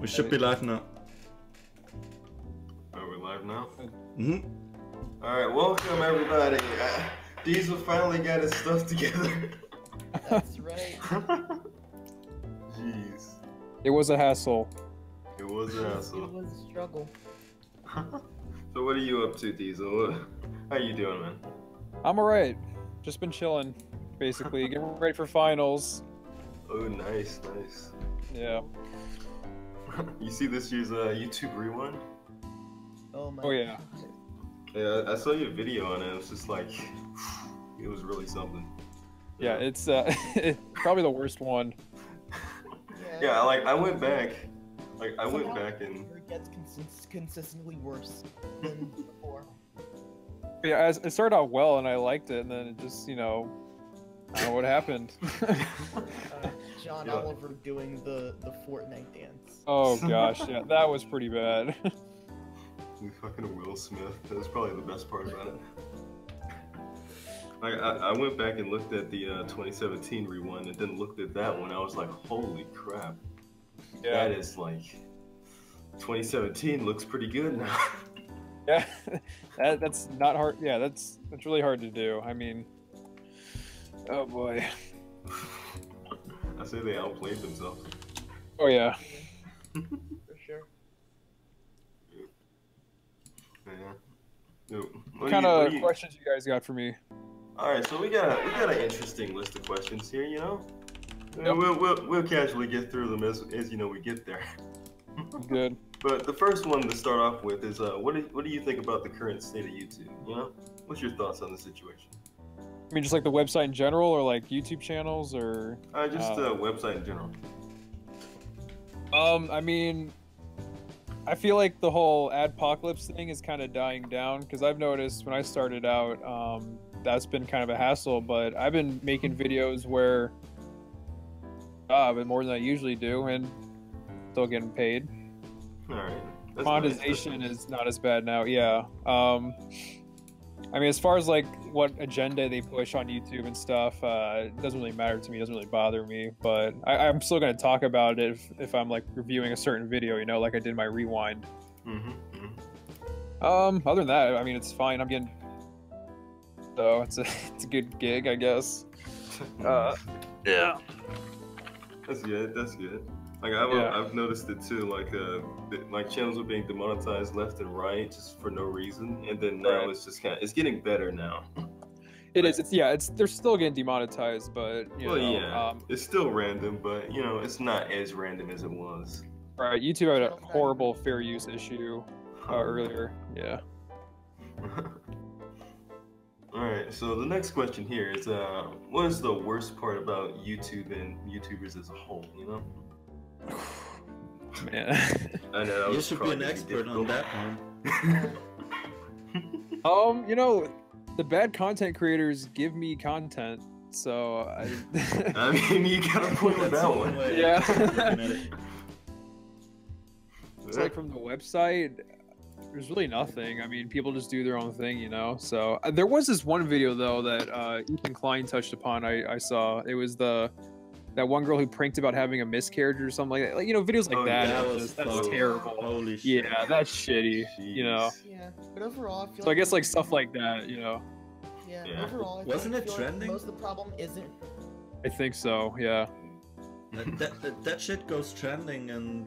We should be live now. Are we live now? Mm-hmm. Alright, welcome everybody. Diesel finally got his stuff together. That's right. Jeez. It was a hassle. It was a hassle. It was a struggle. So what are you up to, Diesel? How you doing, man? I'm alright. Just been chilling, basically. Getting ready for finals. Oh, nice, nice. Yeah. You see this year's YouTube Rewind? Oh my Oh, yeah. God. Yeah, I saw your video on it. It was just like, it was really something. Yeah, it's probably the worst one. Yeah, like I went back. Like I went Somehow back and it gets consistently worse than before. Yeah, it started out well and I liked it, and then it just, I don't know what happened. John Yeah. Oliver doing the Fortnite dance. Oh gosh, yeah, that was pretty bad. fucking Will Smith. That was probably the best part about it. Like I went back and looked at the 2017 rewind and then looked at that one. I was like, holy crap. Yeah. That is like 2017 looks pretty good now. Yeah, that's not hard. Yeah, that's really hard to do. I mean, oh boy. I say they outplayed themselves. Oh yeah. For sure. Yeah. What kind of questions you guys got for me? All right, so we got an interesting list of questions here. You know, Yep. we'll casually get through them as we get there. Good. But the first one to start off with is what do you think about the current state of YouTube? You know, what's your thoughts on the situation? I mean, just like the website in general, or like YouTube channels, or Just the website in general. I mean, I feel like the whole adpocalypse thing is kind of dying down, because I've noticed when I started out, that's been kind of a hassle, but I've been making videos where but more than I usually do, and still getting paid. All right. That's Monetization nice. is not as bad now. Yeah. I mean, as far as like what agenda they push on YouTube and stuff, it doesn't really matter to me. It doesn't really bother me. But I'm still gonna talk about it if I'm like reviewing a certain video, like I did my rewind. Other than that, I mean, it's fine. I'm getting so it's a good gig, I guess. Yeah. That's good. That's good. Like Yeah. I've noticed it too. Like channels are being demonetized left and right just for no reason, and then now Right. it's just it's getting better now. It is. They're still getting demonetized, but It's still random, but it's not as random as it was. right. YouTube had a horrible fair use issue earlier. Yeah. All right. So the next question here is, what is the worst part about YouTube and YouTubers as a whole? Man. I know You should be an expert on that one. The bad content creators give me content, so I mean, you got a point with that one. Yeah. Looking at it. It's like from the website, there's really nothing. I mean, people just do their own thing, So there was this one video though that Ethan Klein touched upon. I saw it was that one girl who pranked about having a miscarriage or something like that. Like, videos like that. That's terrible. Holy shit. Yeah, that's shitty. Jeez. Yeah, but overall, I feel So I guess like stuff like that, Yeah, Yeah. overall, Wasn't it feel like trending? most of the problem isn't. I think so. Yeah. That shit goes trending and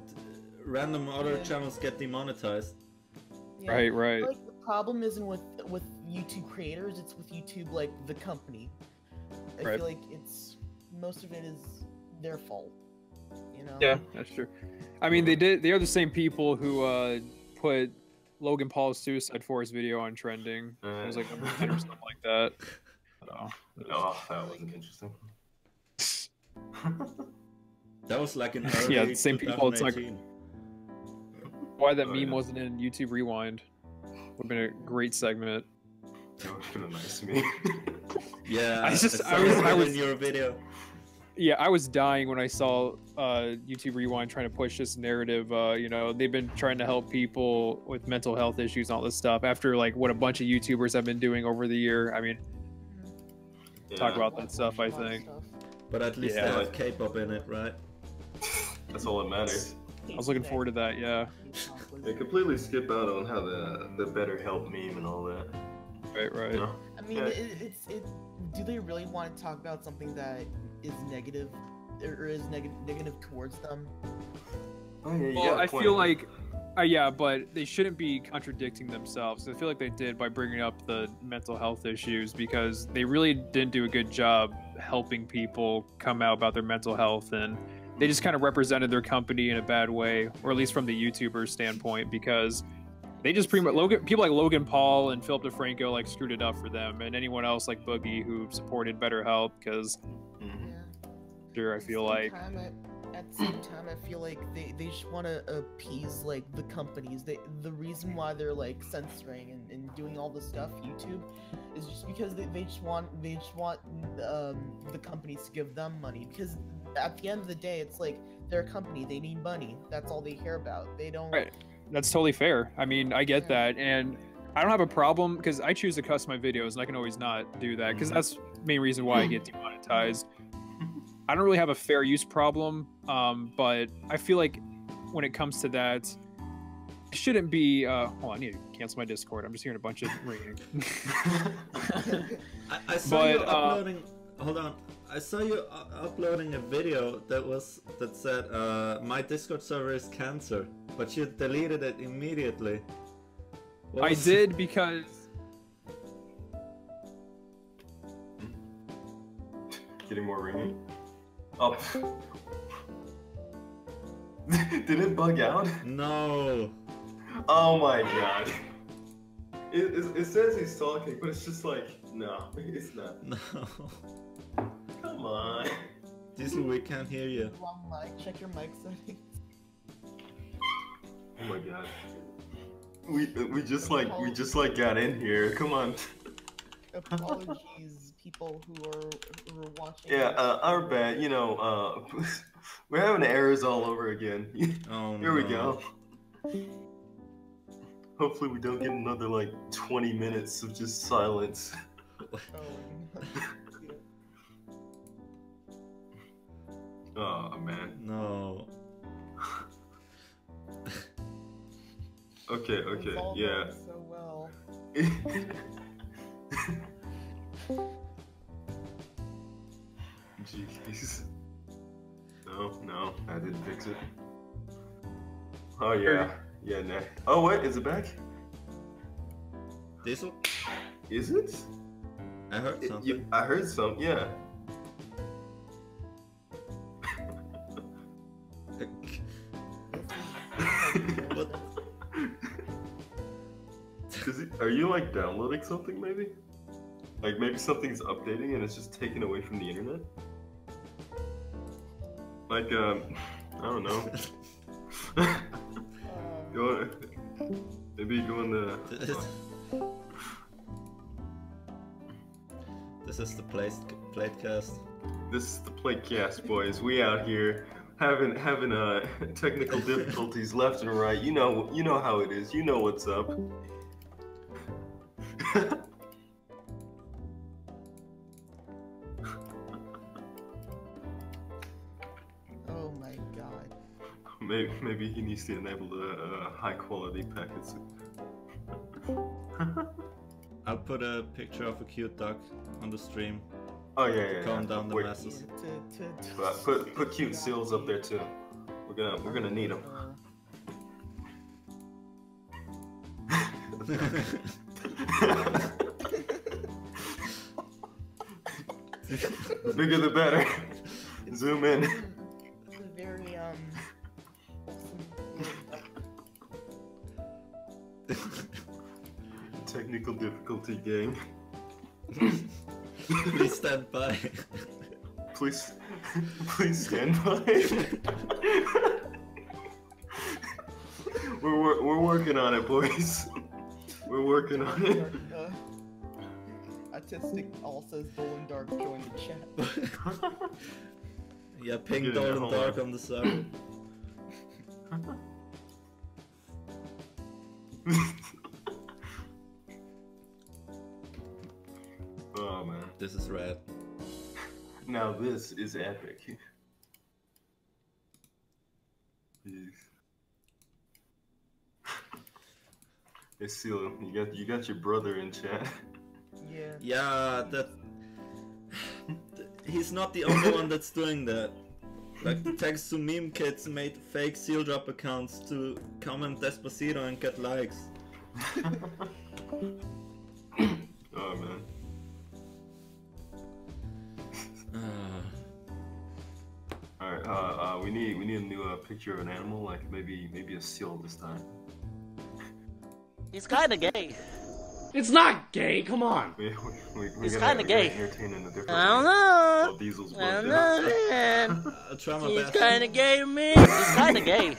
random other Yeah. channels get demonetized. Yeah, Right. I feel like the problem isn't with YouTube creators; it's with YouTube, like the company. I Right. feel like most of it is their fault. Yeah, that's true. I mean, they are the same people who put Logan Paul's Suicide Forest video on trending. It was like number 10 or something like that. So, Oh, that wasn't interesting. That was like in early Yeah, the same people, it's like- 2018. why that Oh, meme yeah. wasn't in YouTube Rewind would have been a great segment. That would have been a nice meme. Yeah, I saw was- in your video. Yeah, I was dying when I saw YouTube Rewind trying to push this narrative. They've been trying to help people with mental health issues and all this stuff after like what a bunch of YouTubers have been doing over the year. I mean, talk about that stuff, I think. But at least Yeah. they have K-pop in it, right? That's all that matters. I was looking forward to that. Yeah. They completely skip out on how the BetterHelp meme and all that. Right. You know? I mean, do they really want to talk about something that is negative, or is negative towards them? Oh yeah, you Well, got a I point. feel like, yeah, but they shouldn't be contradicting themselves. I feel like they did by bringing up the mental health issues, because they really didn't do a good job helping people come out about their mental health, and they just kind of represented their company in a bad way, or at least from the YouTuber standpoint, because they just pretty much people like Logan Paul and Philip DeFranco like screwed it up for them, and anyone else like Boogie who supported BetterHelp, because sure, I feel like. At the same time, I feel like they just want to appease like the companies. The reason why they're like censoring and doing all this stuff, YouTube, is just because they just want the companies to give them money. Because at the end of the day, it's like they're a company. They need money. That's all they care about. They don't. Right. That's totally fair. I mean, I get that, and I don't have a problem because I choose to cuss my videos, and I can always not do that because that's the main reason why I get demonetized. I don't really have a fair use problem, but I feel like when it comes to that, it shouldn't be. Hold on, I need to cancel my Discord. I'm just hearing a bunch of ringing. I saw you uploading. Hold on. I saw you uploading a video that said my Discord server is cancer, but you deleted it immediately. I did because. Getting more ringing. Oh. Did it bug out? No. Oh my god. It says he's talking, but it's just like, no, it's not. No. Come on. Diesel, we can't hear you. Wrong mic. Check your mic settings. Oh my god. We just like got in here. Come on. Apologies, people who are watching. Yeah, our bad. You know, we're having errors all over again. Oh, Here we go. Hopefully we don't get another like 20 minutes of just silence. Oh man. No. Okay, yeah. So well. Jeez. No, I didn't fix it. Oh yeah, nah. Oh wait, is it back? Diesel? Is it? I heard something. I heard some, yeah. What? Are you like downloading something maybe? Like maybe something's updating and it's just taken away from the internet? Like, I don't know. Maybe go in the... This is the Platecast. This is the Platecast, boys. We out here having technical difficulties left and right. You know how it is. You know what's up. Oh my god. Maybe he needs to enable the high quality packets. I'll put a picture of a cute duck on the stream. Oh yeah. Calm down the masses. Put cute seals up there too. We're gonna need them. The bigger the better. Zoom in. It's a very Technical difficulty game. Please stand by. Please stand by. We're working on it, boys. We're working on it. Autistic all says Dolan Dark joined the chat. Yeah, ping Dolan Dark on the server. Oh man. This is rad. Now this is epic. Jeez. Hey Seal, you got your brother in chat. Yeah. Yeah, he's not the only one that's doing that. Like the Text to Meme kids made fake Seal Drop accounts to comment Despacito and get likes. Oh man. Alright, we need a new picture of an animal, like maybe a seal this time. He's kinda gay. It's not gay, come on! We He's gotta kinda gay. entertain in a different I don't way. know. While Diesel's I don't working. know, man. I'll try my He's best. kinda gay to me. He's kinda gay.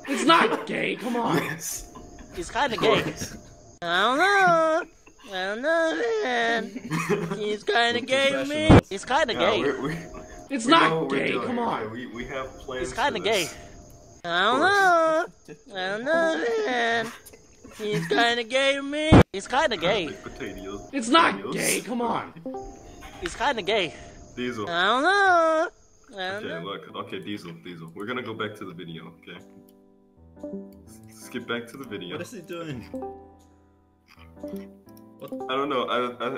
It's not gay, come on! Yes. He's kinda Of gay. course. I don't know. I don't know, man. He's kinda We're gay to me. professionals. He's kinda Yeah, gay. It's we know not what we're gay, doing. come on! Okay, we have plans. He's kinda for gay. this. I don't know. I don't know, man. He's kinda gay to me. He's kinda gay. Like potatoes. It's not Potatoes. gay, come on! He's kinda gay. Diesel. I don't know. I don't Okay, know. look. Okay, Diesel. We're gonna go back to the video, okay? Skip back to the video. What is he doing? I don't know.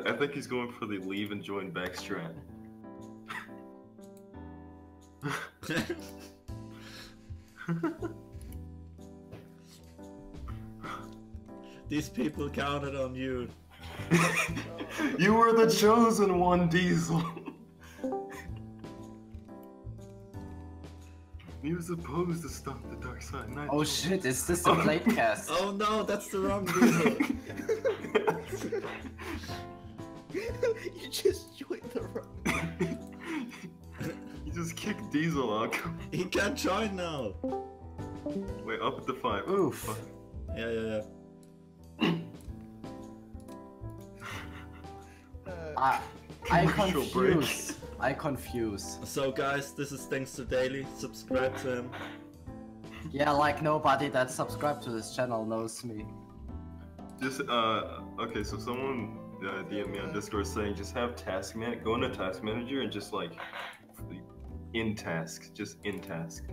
I think he's going for the leave and join back strat. These people counted on you. You were the chosen one, Diesel. He was supposed to stop the dark side. Not Oh shit, is this a Platecast? Oh no, that's the wrong Diesel. You just joined the wrong. You just kicked Diesel out. He can't join now. Wait, up at the 5. Oof. Yeah. I Commercial break. confuse. I confuse. So guys, this is Thanks to Daily. Subscribe to him. Yeah, like nobody that subscribed to this channel knows me. Just okay. So someone DM me on Discord saying just have task man go into task manager and just like in task, just in task.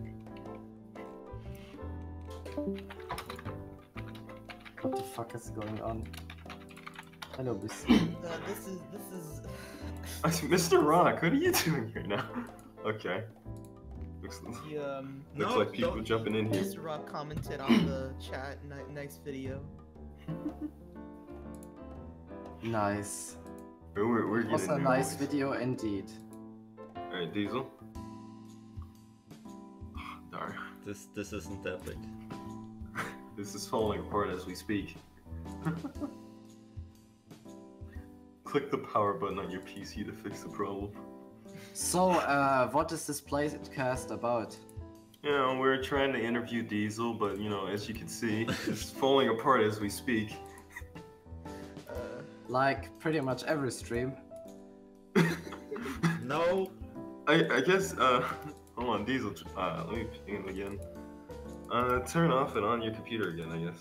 What the fuck is going on? Hello, this. This is. Mr. Rock, what are you doing here now? Okay. Looks Yeah, No, like people don't- jumping in here. Mr. Rock commented on the chat. Nice video. Nice. We're It was getting a new nice voice. video indeed. Alright, Diesel. Darn. This isn't epic. This is falling apart as we speak. Click the power button on your PC to fix the problem. So, what is this Platecast about? You know, we're trying to interview Diesel, but you know, as you can see, it's falling apart as we speak. Like pretty much every stream. No. I guess, hold on, Diesel, let me ping him again. Turn off and on your computer again, I guess.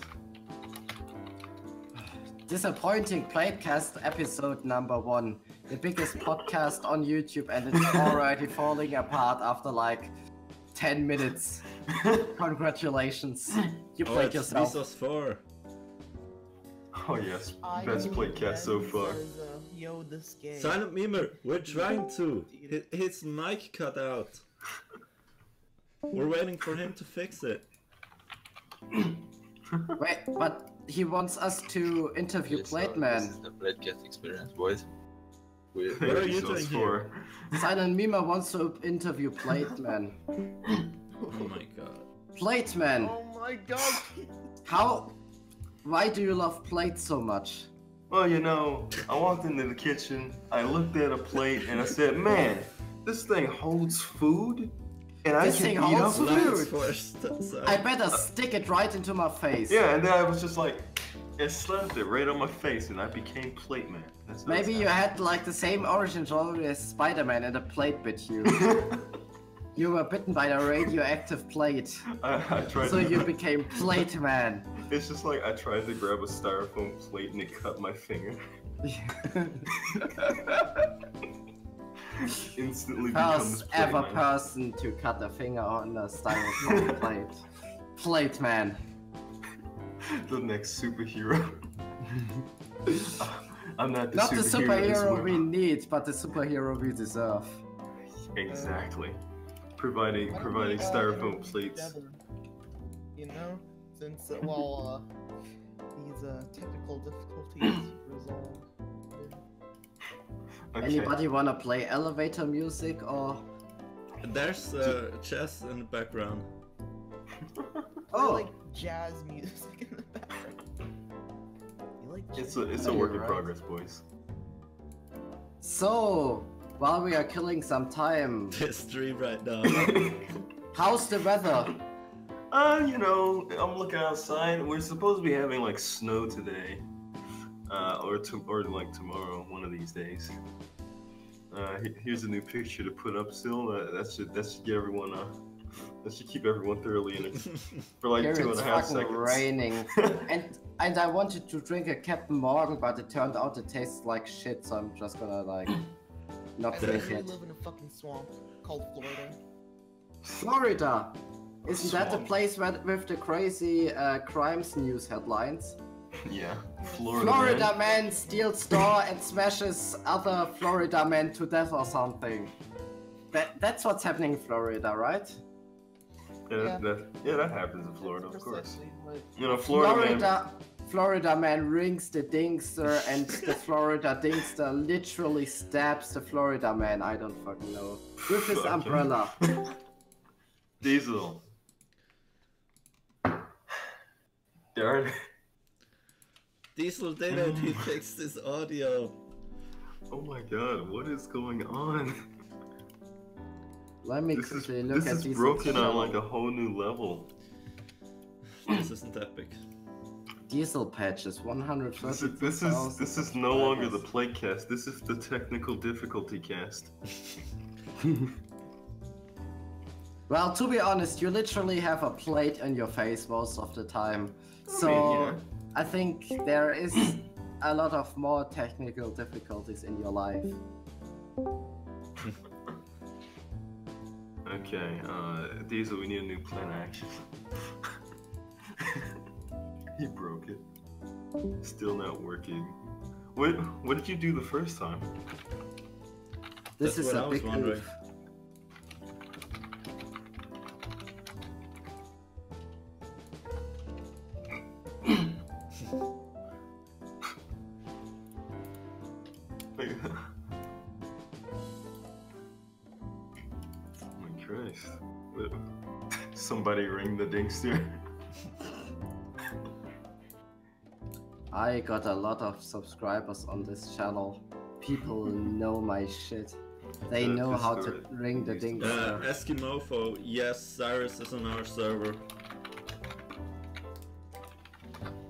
Disappointing Platecast episode number 1. The biggest podcast on YouTube, and it's already falling apart after like 10 minutes. Congratulations. You Oh, played it's yourself. Vsauce 4. Oh yes, I best believe playcast so Ben far. says, Yo, this gay. Silent Memer, we're trying to. His mic cut out. We're waiting for him to fix it. Wait, but he wants us to interview Yes, Plateman. This is the Platecast experience, boys. What are you Vsauce doing 4. Silent Mima wants to interview Plateman. Oh my god. Plateman, Oh my god. why do you love plate so much? Well, you know, I walked into the kitchen, I looked at a plate, and I said, man, this thing holds food? And I This can thing eat holds off of Lights it? first. So- I better stick it right into my face. Yeah, and then I was just like, it slapped it right on my face, and I became Plate Man. That's how Maybe it's you had like the same origin story as Spider-Man and a plate bit you. You were bitten by a radioactive plate, I tried so to, you became Plate Man. It's just like I tried to grab a styrofoam plate and it cut my finger. Instantly becomes First Plate ever Man. person to cut a finger on a styrofoam plate. Plate Man. The next superhero. I'm not the Not the superhero superhero we need, but the superhero we deserve. Exactly. Providing Why don't providing we, styrofoam intervene plates. together? You know, since these technical difficulties resolve. Okay. Anybody wanna play elevator music or? There's chess in the background. Or like jazz music in the background. You like It's jazz? a work in right. progress, boys. So, while we are killing some time, This stream right now. how's the weather? You know, I'm looking outside. We're supposed to be having like snow today, or like tomorrow, one of these days. Here's a new picture to put up. Still, that should get everyone. That should keep everyone thoroughly in it for like Here 2.5 it's fucking seconds. raining, and I wanted to drink a Captain Morgan, but it turned out it tastes like shit. So I'm just gonna like not I drink literally it. live in a fucking swamp called Florida. Florida, isn't that the Swamp. place with the crazy crimes news headlines? Yeah, Florida. Florida man steals store and smashes other Florida men to death or something. That's what's happening in Florida, right? Man. Yeah, that happens in Florida, of course. Precisely, but You know, Florida man. Florida man rings the dingster and the Florida dingster literally stabs the Florida man, I don't fucking know, with his Okay. umbrella. Diesel. Darn. Diesel did it, he fixed his audio. Oh my god, what is going on? Let me This is quickly look at this these. is broken on like a whole new level. This isn't epic. Diesel patches, 130. This is no longer the Platecast. This is the technical difficulty cast. Well, to be honest, you literally have a plate in your face most of the time. So, yeah. I think there is a lot of more technical difficulties in your life. Okay, Diesel, we need a new plan of action. He broke it. Still not working. What did you do the first time? This That's is what I a was big wondering. move. Oh my Christ. Somebody ring the dingster. I got a lot of subscribers on this channel. People know my shit. They know how to ring the dingster. Eskimofo, yes, Cyrus is on our server.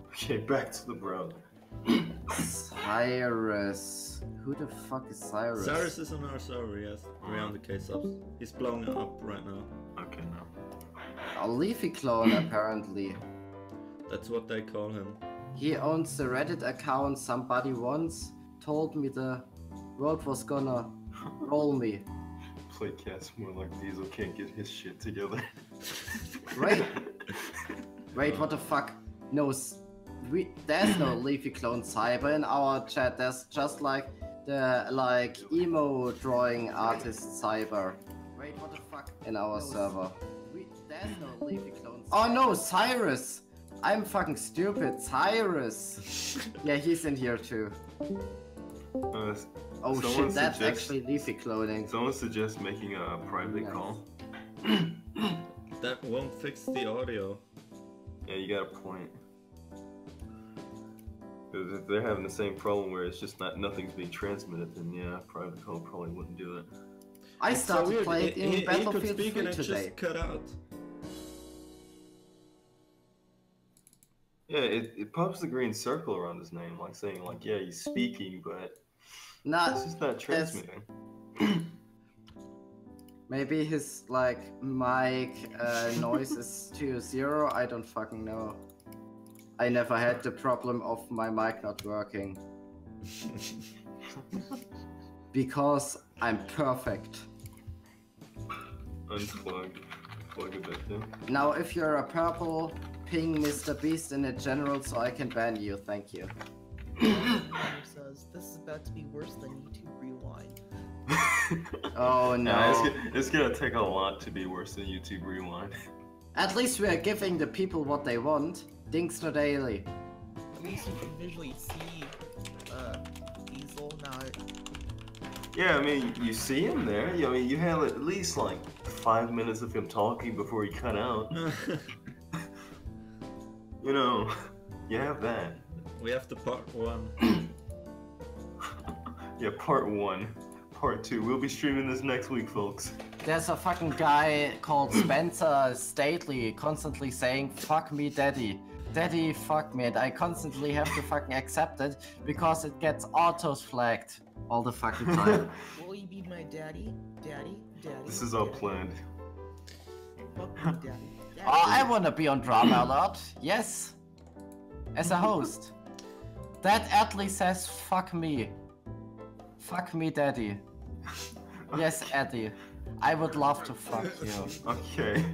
Okay, back to the browser. Cyrus. Who the fuck is Cyrus? Cyrus is on our server, yes. Around the K-subs. He's blowing up right now. Okay, no. A leafy clone, apparently. That's what they call him. He owns the Reddit account. Somebody once told me the world was gonna roll me. Platecast more like Diesel can't get his shit together. Wait, what the fuck? No, there's no leafy clone cyber in our chat. There's just like the emo drawing artist cyber. Wait, what the fuck? In our server. There's no leafy clone. Oh no, Cyrus! I'm fucking stupid. Cyrus! Yeah, he's in here too. Oh shit, that's actually leafy cloning. Someone suggests making a private Nice. call. That won't fix the audio. Yeah, you got a point. Because if they're having the same problem where it's just nothing's being transmitted, then yeah, private call probably wouldn't do it. I It's so started weird. playing He in could Battlefield speak 3 and it today. just cut out. Yeah, it pops the green circle around his name, like saying like, yeah, he's speaking, but Nah, it's just not transmitting. maybe his mic noise is to 0. I don't fucking know. I never had the problem of my mic not working. Because I'm perfect. Unplugged. plug a bit too. Now, if you're a purple, ping Mr. Beast in a general so I can ban you. Thank you. Says this is about to be worse than YouTube Rewind. Oh no. Yeah, it's gonna take a lot to be worse than YouTube Rewind. At least we are giving the people what they want. Dinks no daily. At least you can visually see Diesel now. Yeah, I mean, you see him there. I mean, you have at least like 5 minutes of him talking before he cut out. You know, you have that. We have the part 1. Yeah, part 1. Part 2. We'll be streaming this next week, folks. There's a fucking guy called Spencer Stately constantly saying, fuck me daddy. Daddy, fuck me. And I constantly have to fucking accept it because it gets autos flagged all the fucking time. Will you be my daddy? Daddy? Daddy? This is all daddy. planned. Fuck me, daddy. Daddy. Oh, I wanna be on Drama Alert. Yes. As a host. That Atlee says, fuck me. Fuck me, daddy. Yes, Eddie. I would love to fuck you. Okay.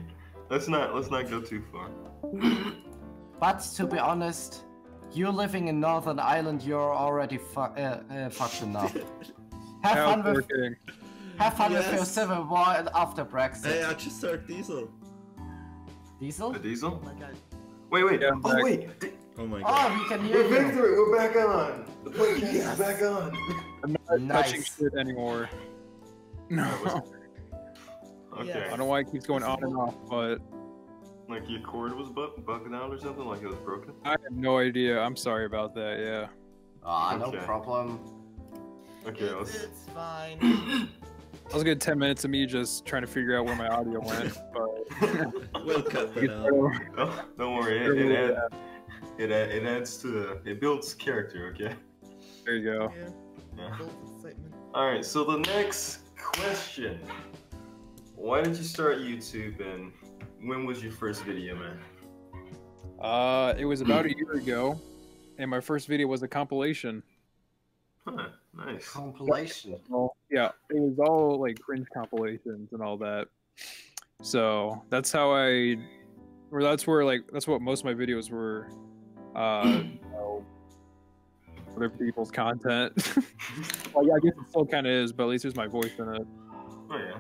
Let's not go too far. But to be honest, you living in Northern Ireland, you're already fucked enough. Have fun with your civil war after Brexit. Hey, I just heard Diesel. Diesel? The Diesel? Oh my god. Wait. Yeah, Oh wait. Oh my Oh, god. we can hear We're you. victory. We're back on. The Platecast is back on. I'm not touching Nice. shit anymore. No. Okay. Yeah. I don't know why it keeps going on and off, but Like your cord was bugged out or something? Like it was broken? I have no idea. I'm sorry about that, yeah. Ah, no Okay. problem. Okay, let's. It's fine. That was a good 10 minutes of me just trying to figure out where my audio went, but We'll cut that out. Oh, don't worry. It adds to it builds character. Okay. there you go. Yeah. Yeah. Builds excitement. All right. So the next question: why did you start YouTube, and when was your first video, man? It was about a year ago, and my first video was a compilation. Huh. Nice. Compilation. Well, yeah, it was all like cringe compilations and all that. So that's how that's what most of my videos were. You know, other people's content. Well, yeah, I guess it still kind of is, but at least there's my voice in it. Oh yeah.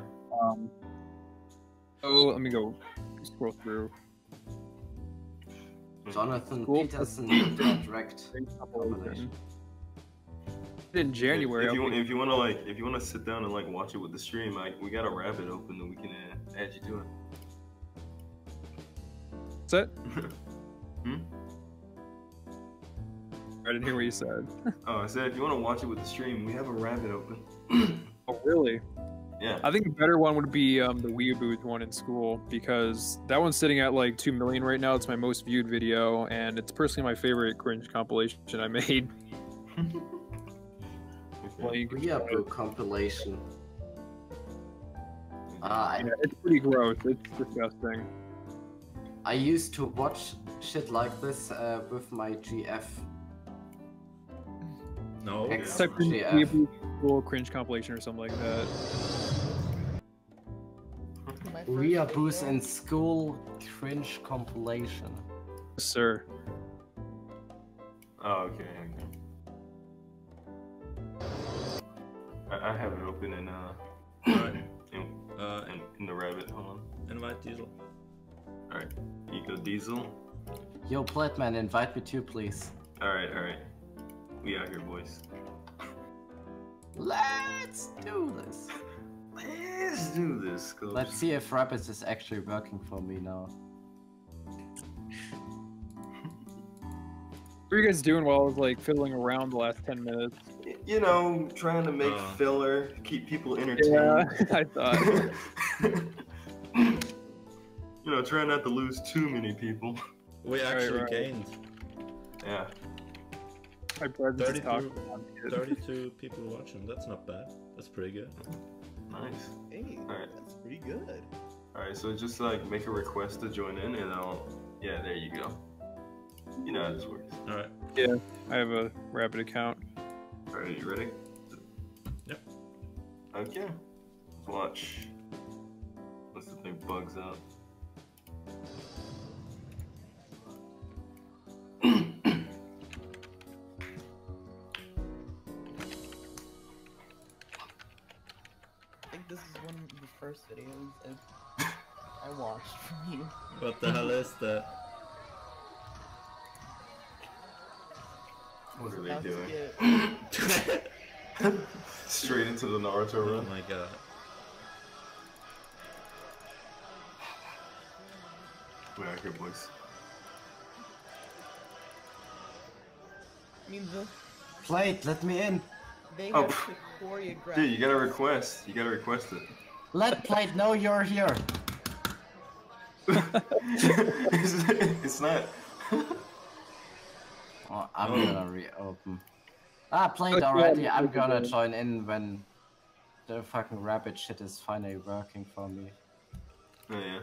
So let me go scroll through. Jonathan Cool. Peterson direct Cringe compilation. compilation. In January. If you wanna sit down and like watch it with the stream, we got a rabbit open that we can add you to it. What's that? Hmm? I didn't hear what you said. Oh, I said if you want to watch it with the stream, we have a rabbit open. Oh, really? Yeah. I think the better one would be the Weeaboo one in school, because that one's sitting at like 2 million right now. It's my most viewed video, and it's personally my favorite cringe compilation I made. Well, you can try it. Weeaboo compilation. Yeah, it's pretty gross. It's disgusting. I used to watch shit like this with my GF. No. Ex- Type in GF. Weeaboo school cringe compilation or something like that. My first Weeaboos video- in school cringe compilation. Yes, sir. Oh, okay. I have it open in Alright. in the rabbit. Hold on. Invite Diesel. All right. Eco Diesel. Yo, Platman, invite me too, please. All right. We out here, boys. Let's do this. Let's do this. Scopes. Let's see if Rabbit is actually working for me now. What were you guys doing while I was like fiddling around the last 10 minutes? You know, trying to make filler, keep people entertained. Yeah, I thought. You know, try not to lose too many people. We actually right. gained Yeah. My presence is 32, talking. 32 people watching. That's not bad. That's pretty good. Nice. Hey, Alright. that's pretty good. Alright, so just like make a request to join in and yeah, there you go. You know how this works. Alright. Yeah, I have a Rabbit account. Alright, you ready? Yep. Okay. Let's watch. Unless the thing bugs out. first videos I watched from you. What the hell is that? What are About they to doing? get- Straight into the Naruto Oh run. my god. We're out here, boys. I mean, Plate, let me in. they Oh, have to choreograph. Dude, you gotta request. You gotta request it. Let Plate know you're here. It's not. Oh, I'm gonna reopen. Ah, Plate already. I'm gonna join in when the fucking rabbit shit is finally working for me. Oh yeah.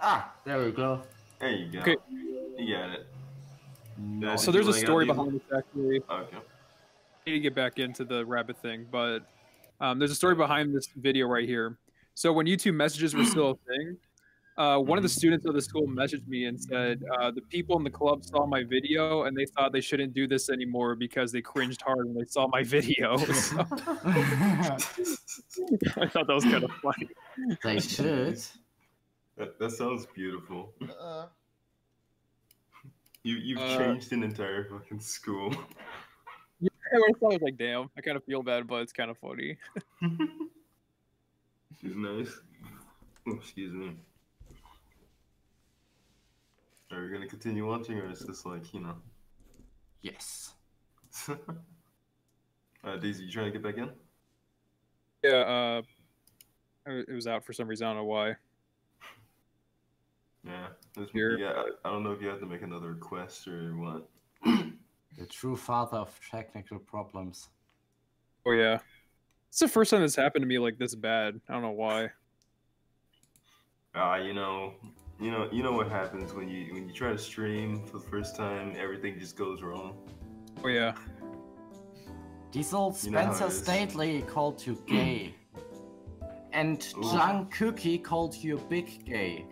Ah, there we go. There you go. Okay. You got it. No. So there's a Like, story these- behind this actually. Okay. I need to get back into the rabbit thing, but there's a story behind this video right here. So when YouTube messages were still a thing, one of the students of the school messaged me and said the people in the club saw my video and they thought they shouldn't do this anymore because they cringed hard when they saw my video. So I thought that was kind of funny. They should. That sounds beautiful. Uh, You've changed an entire fucking school. Yeah, I thought I was like, damn, I kind of feel bad, but it's kind of funny. She's nice. Oh, excuse me. Are we gonna continue watching, or is this like, you know? Yes. Daisy, you trying to get back in? Yeah, it was out for some reason. I don't know why. Yeah. Here. Yeah. I don't know if you have to make another request or what. The true father of technical problems. Oh yeah, it's the first time this happened to me like this bad. I don't know why. You know what happens when you try to stream for the first time, everything just goes wrong. Oh yeah. Diesel You know how Spencer it is. Stately called you gay. And Ooh. Jung Cookie called you big gay.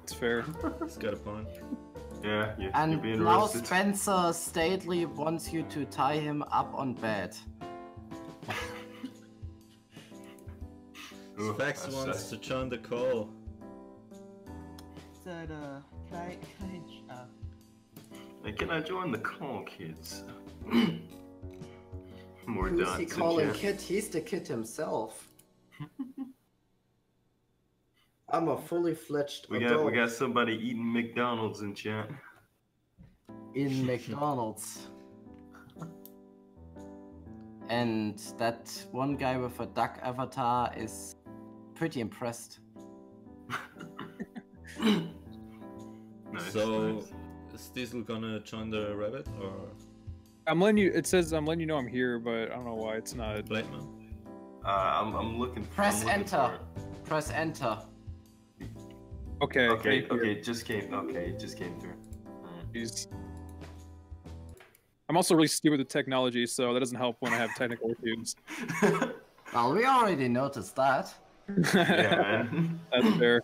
It's fair. He's got a point. Yeah, you're And being now roasted. Spencer Stately wants you to tie him up on bed. Ooh, Specs that's wants sad. to join the call. said, can Hey, can I join the call, kids? More Who's dots he in calling chat. kid? He's the kid himself. I'm a fully fledged We adult got somebody eating McDonald's in chat. in McDonald's. And that one guy with a duck avatar is pretty impressed. Nice, So, nice. is Diesel gonna join the rabbit or I'm letting you. It says I'm letting you know I'm here, but I don't know why it's not. Blakeman? I'm looking. Press I'm looking enter. for Press enter. Okay. it. Okay, thank you. okay, it just came. Okay, it just came through. Alright. Jeez. I'm also really stupid with technology, so that doesn't help when I have technical issues. Well, we already noticed that. Yeah, man. That's fair.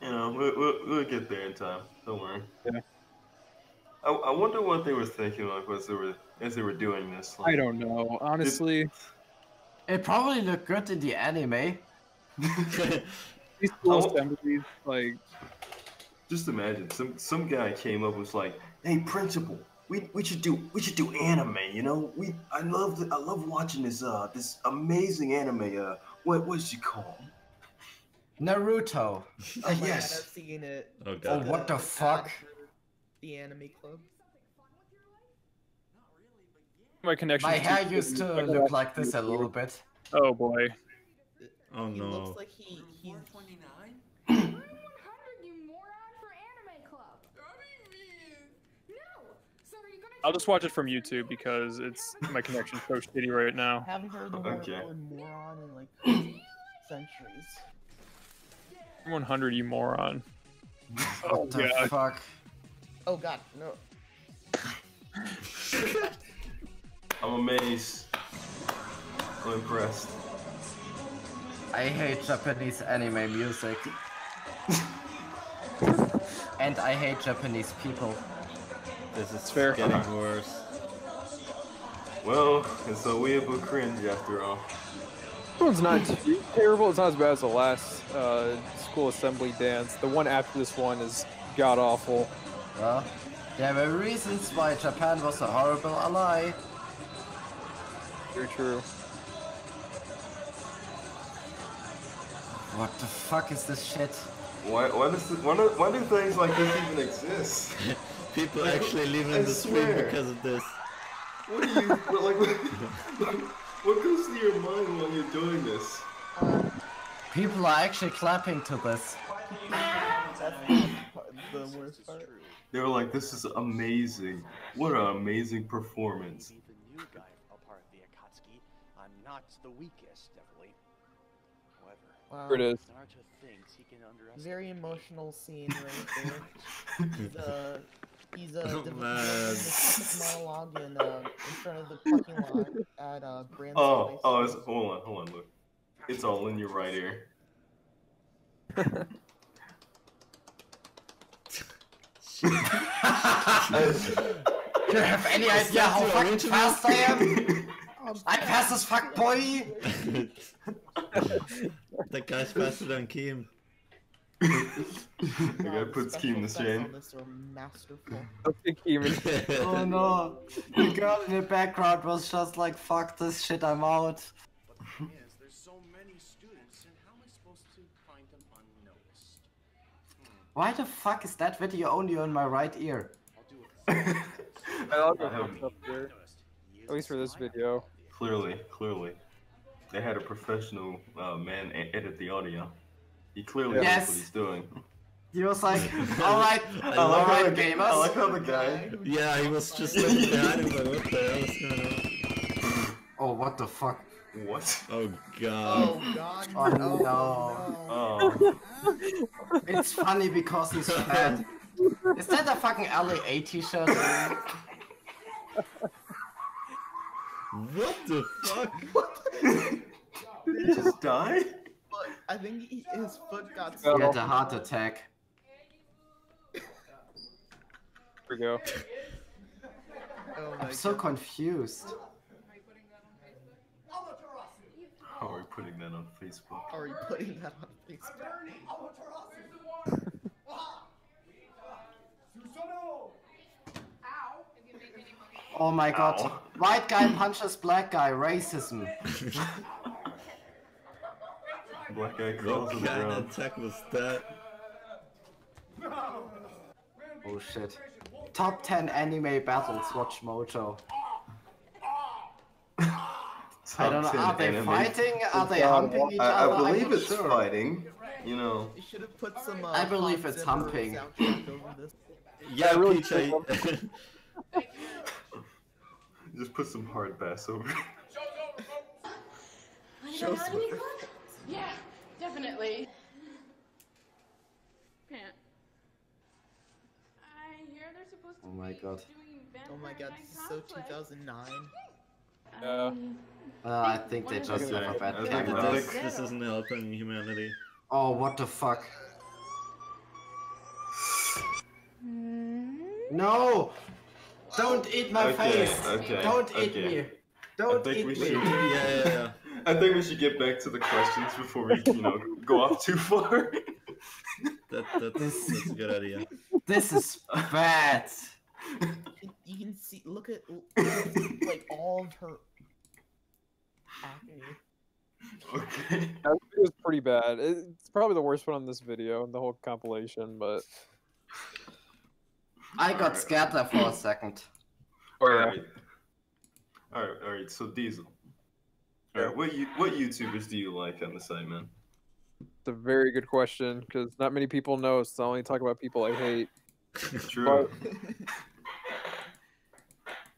You know, we'll get there in time. Don't worry. Yeah. I wonder what they were thinking like as they were doing this. I don't know, honestly. It probably looked good in the anime. These school assemblies, like, Just imagine some guy came up and was like, "Hey, principal, we should do anime. You know, I love watching this amazing anime. What's it called? Naruto. Oh my God, Yes. I've seen it. Oh Oh, god. what the fuck? The anime club. my connection. My hair used to look like this a little bit. Oh boy. Oh He no. looks like he's 100, you moron, for anime club. No. So are you gonna I'll just watch it from YouTube because it's my connection's so shitty right now. haven't heard the Okay. word moron in like centuries. 100, you moron. What the God. fuck? Oh God, no. I'm amazed. I'm impressed. I hate Japanese anime music. And I hate Japanese people. This is fair. getting worse. Well, it's a weeaboo cringe after all. This one's not too terrible. It's not as bad as the last school assembly dance. The one after this one is god awful. Well, there were reasons why Japan was a horrible ally. Very true. What the fuck is this shit? Why do things like this even exist? People actually leaving the stream because of this. What do you what goes through your mind when you're doing this? People are actually clapping to this. The worst part. They were like, "This is amazing! What an amazing performance!" I'm not the weakest, definitely. Wow. Here it is. Naruto thinks he can underestimate. Very emotional scene right there. He's Oh, delivering man. this epic monologue in front of the parking lot at Grand Oh, Space. hold on, look. It's all in your right ear. Do you have any idea how fucking fast I am? I'm fast as fuck, boy! That guy's faster than Keem. The guy puts Keem to shame. Masterful. Oh no. The girl in the background was just like, fuck this shit, I'm out. There's so many students, and how am I supposed to find them unnoticed? Why the fuck is that video only on my right ear? I'll go up there. At least for this video. Clearly. They had a professional man edit the audio. He clearly knows what he's doing. He was like, alright, gamers. I like how the guy... Yeah, he was just looking behind him like, what the hell is going on? Oh, what the fuck? What? Oh god. Oh god. Oh no. It's funny because he's fat. Is that a fucking LA t-shirt? What the fuck? Did he just die? I think his foot got He stuck. had a heart attack. Here we go. Oh my I'm so god. confused. How are we putting that on Facebook? Are you putting that on Facebook? Oh my god. Ow. White guy punches black guy, racism. Black guy crawls What to the kind of ground. attack was that? Oh shit. Top 10 anime battles, watch Mojo. I don't know, are they fighting? Are they humping each I other? I'm believe not it's sure. fighting. You know. They should have put some. I believe Hans it's Zimmer humping. soundtrack over this. Yeah, really Peach, Just put some hard bass over it. Show some- Yeah, definitely. Can't. I hear they're supposed to Oh my be god. doing Oh my god, this is so 2009. Yeah. I think they just have a bad I think camera. this isn't helping humanity. Oh, what the fuck? No! Don't eat my face! Don't eat me! Don't I think eat we me! should. Yeah. I think we should get back to the questions before we, go off too far. That's a good idea. This is bad! You can see, look at like all of her acne. Okay. That video was pretty bad. It's probably the worst one on this video in the whole compilation, but I got scared there for a second. Alright. Alright, so Diesel. Alright, what YouTubers do you like on the site, man? it's a very good question because not many people know, so I only talk about people I hate. True.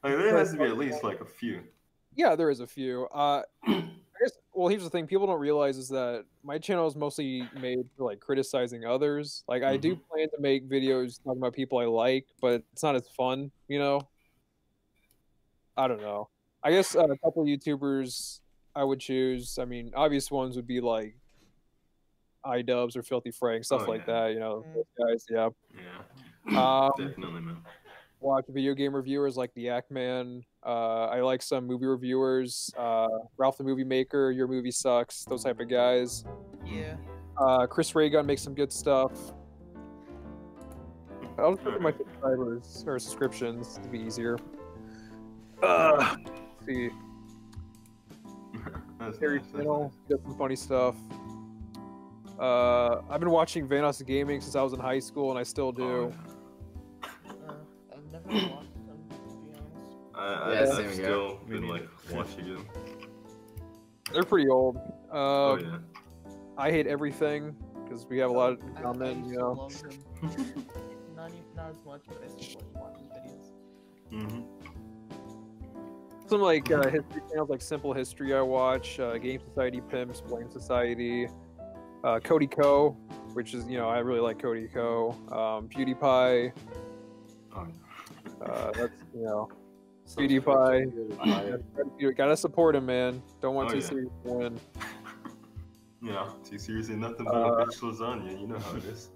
I mean, there has to be at least like a few. Yeah, there is a few. I guess, well, here's the thing: people don't realize is that my channel is mostly made for like criticizing others. Like, I do plan to make videos talking about people I like, but it's not as fun, I don't know. I guess a couple of YouTubers I would choose. I mean, obvious ones would be like iDubbbz or Filthy Frank, stuff like that. Those guys. Yeah. Yeah. Definitely, man. Watch video game reviewers like the Ackman, I like some movie reviewers, Ralph the Movie Maker, Your Movie Sucks, those type of guys. Yeah. Chris Raygun makes some good stuff. I'll just look at my subscribers or subscriptions to be easier. Let's see. Harry Channel, got some funny stuff. I've been watching Vanos Gaming since I was in high school, and I still do. I've never watched them, to be I've honest. still been like watching them. They're pretty old. Oh yeah. I hate everything because we have a lot in common, you know. Love them. not as much, but I still watch his videos. Mm-hmm. Some like history channels like Simple History I watch, Game Society Pimps, Blame Society, Cody Co, which is, you know, I really like Cody Co. PewDiePie. That's, you know, PewDiePie. You gotta support him, man. Don't want T-Series to win. Yeah, T-Series ain't nothing but a bitch lasagna. You know how it is.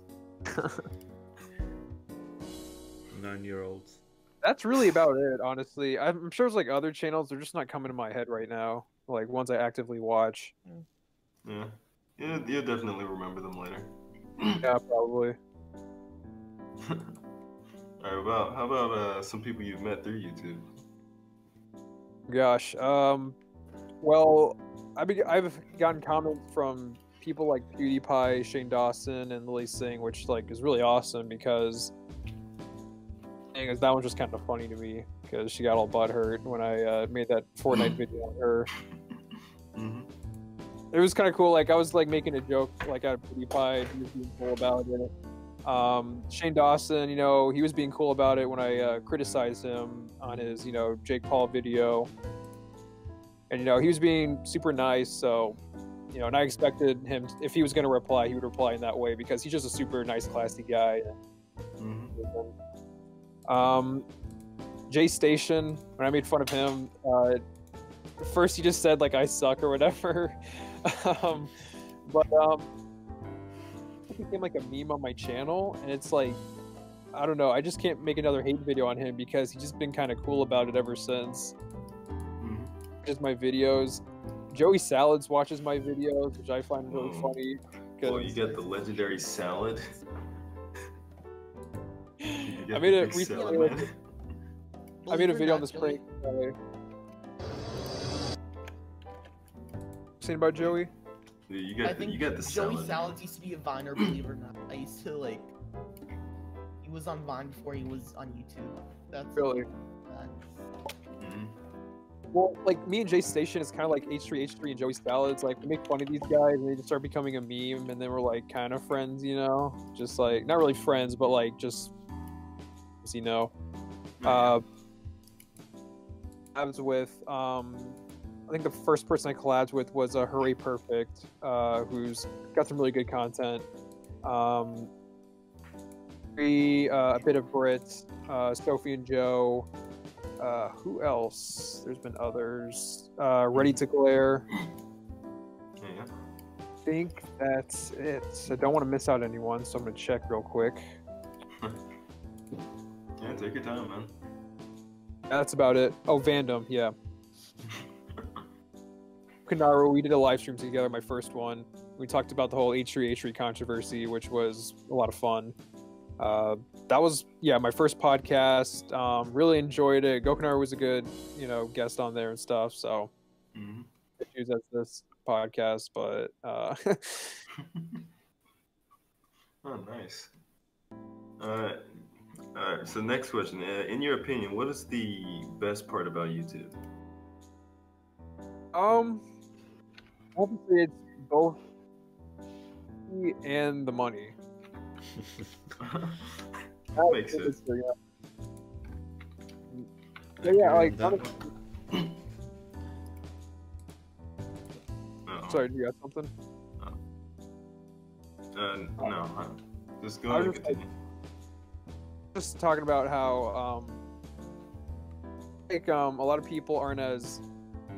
9-year-olds. That's really about it, honestly. I'm sure there's like other channels. They're just not coming to my head right now. Like ones I actively watch. Yeah. You'll definitely remember them later. Yeah, probably. Alright, how about some people you've met through YouTube? Gosh, well, I've gotten comments from people like PewDiePie, Shane Dawson, and Lily Singh, which like is really awesome because that one's just kind of funny to me because she got all butthurt when I made that Fortnite video on her. Mm-hmm. It was kind of cool. Like I was like making a joke like at PewDiePie, he was being cool about it. Shane Dawson, you know, he was being cool about it when I criticized him on his, you know, Jake Paul video. And, you know, he was being super nice, so, you know, and I expected him, if he was going to reply, he would reply in that way because he's just a super nice, classy guy. Jay Station, when I made fun of him, first he just said, like, I suck or whatever. It became like a meme on my channel, and it's like, I don't know, I just can't make another hate video on him because he's just been kind of cool about it ever since. Just my videos. Joey Salads watches my videos, which I find really funny. Oh, you got the legendary salad. I made a recently. I made a video on this prank. Saying about Joey? Yeah, you got the salad. Joey Salads used to be a Viner, believe it or not. I used to like. He was on Vine before he was on YouTube. That's really. Well, like me and Jay Station is kind of like H3 and Joey Salads. Like we make fun of these guys, and they just start becoming a meme, and then we're like kind of friends, you know? Just like not really friends, but like just, you know. I was with I think the first person I collabed with was Hooray Perfect, who's got some really good content. A bit of Brit, Sophie and Joe. Who else? There's been others. Ready to Glare. Yeah. I think that's it. I don't want to miss out anyone, so I'm gonna check real quick. Yeah, take your time, man. That's about it. Oh, Vandom, yeah. Kanaro, we did a live stream together, my first one. We talked about the whole H3 controversy, which was a lot of fun. That was, yeah, my first podcast. Really enjoyed it. Gokunar was a good, you know, guest on there and stuff. So, use as this podcast, but Oh, nice. Alright, so next question. In your opinion, what is the best part about YouTube? Obviously it's both and the money. That makes sense. Yeah, like sorry, do you got something? No. Just go ahead and continue. Just talking about how like a lot of people aren't as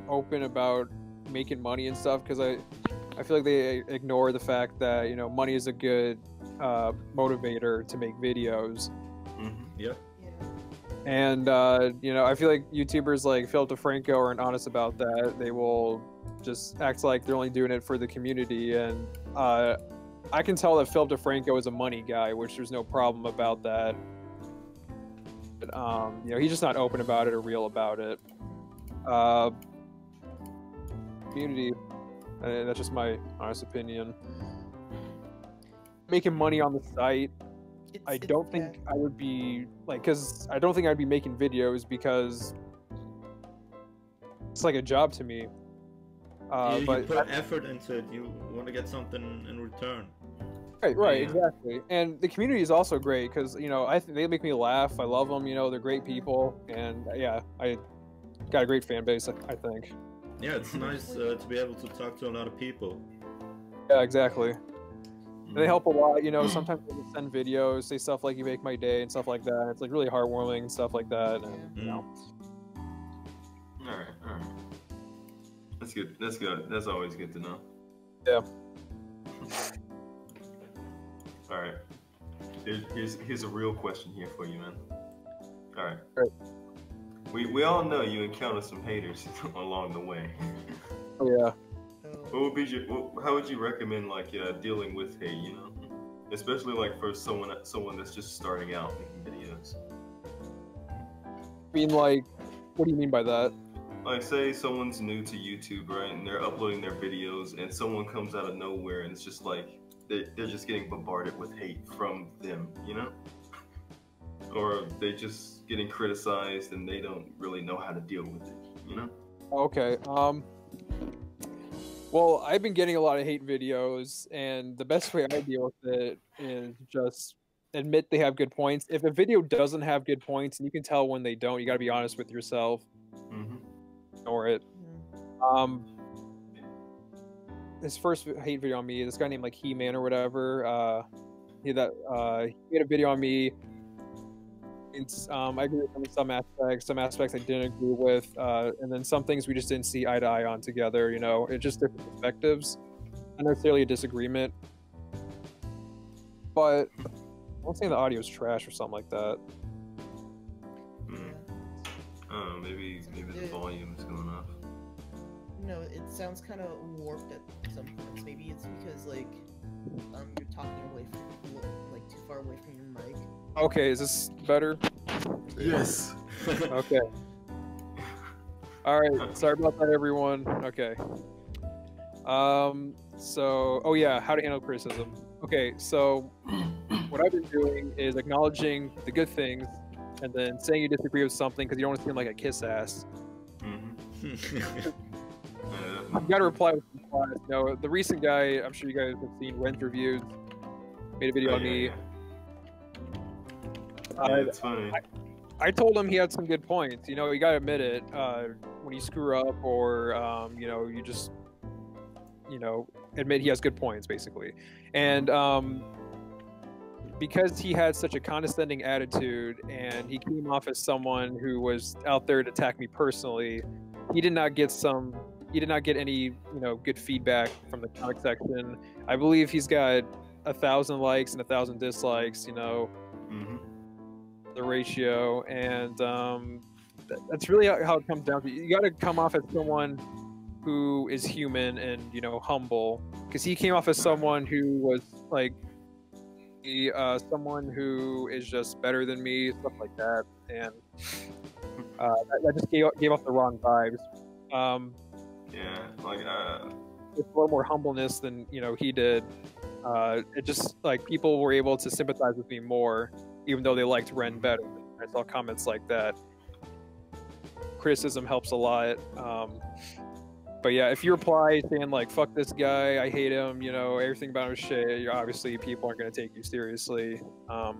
open about making money and stuff because I feel like they ignore the fact that, you know, money is a good motivator to make videos. Yeah. And you know, I feel like YouTubers like Philip DeFranco aren't honest about that. They will just act like they're only doing it for the community, and I can tell that Philip DeFranco is a money guy, which there's no problem about that. But, you know, he's just not open about it or real about it. Community, that's just my honest opinion. Making money on the site, I don't think I would be like, because I don't think I'd be making videos because it's like a job to me. You But put effort into it. You want to get something in return. Right, exactly. And the community is also great because, you know, they make me laugh. I love them. You know, they're great people, and yeah, I got a great fan base. I think. Yeah, it's nice to be able to talk to a lot of people. Yeah, exactly. And they help a lot. You know, sometimes they just send videos, say stuff like "You make my day" and stuff like that. It's like really heartwarming and stuff like that. And, you know. All right. That's good. That's good. That's always good to know. Yeah. All right. Here's a real question here for you, man. All right. Right. We all know you encounter some haters along the way. Oh yeah. How would you recommend like dealing with hate? You know, especially like for someone that's just starting out making videos. I mean, like, what do you mean by that? Like, say someone's new to YouTube, right, and they're uploading their videos, and someone comes out of nowhere, and it's just like they're just getting bombarded with hate from them, you know? Or they're just getting criticized, and they don't really know how to deal with it, you know? Okay. Well, I've been getting a lot of hate videos, and the best way I deal with it is just admit they have good points. If a video doesn't have good points, and you can tell when they don't, you got to be honest with yourself. Mm-hmm. Ignore it. His first hate video on me, this guy named like He-Man or whatever, he made a video on me. I agree with him in some aspects I didn't agree with, and then some things we just didn't see eye to eye on together. You know, it's just different perspectives, not necessarily a disagreement. But I won't say the audio is trash or something like that. Maybe the volume is going off. No, it sounds kind of warped at some points. Maybe it's because like you're talking away from like too far away from your mic. Okay, is this better? Yes. Okay. All right. Sorry about that, everyone. Okay. So, oh yeah, how to handle criticism. Okay, so what I've been doing is acknowledging the good things, and then saying you disagree with something because you don't want to seem like a kiss ass. Mm-hmm. You gotta reply with some class. You know, the recent guy, I'm sure you guys have seen Rent Reviews, made a video on me. Yeah, it's funny. I told him he had some good points. You know, you gotta admit it. When you screw up, or you know, you just, you know, admit he has good points, basically. And because he had such a condescending attitude, and he came off as someone who was out there to attack me personally, he did not get any, you know, good feedback from the comment section. I believe he's got 1,000 likes and 1,000 dislikes. You know. Mm-hmm. The ratio, and that's really how it comes down to. You got to come off as someone who is human and, you know, humble, because he came off as someone who was like someone who is just better than me, stuff like that, and that just gave off the wrong vibes. Yeah, like it's a little more humbleness than, you know, he did. It just, like, people were able to sympathize with me more, even though they liked Ren better. I saw comments like that. Criticism helps a lot. But yeah, if you reply saying like, fuck this guy, I hate him, you know, everything about him is shit, obviously people aren't going to take you seriously. But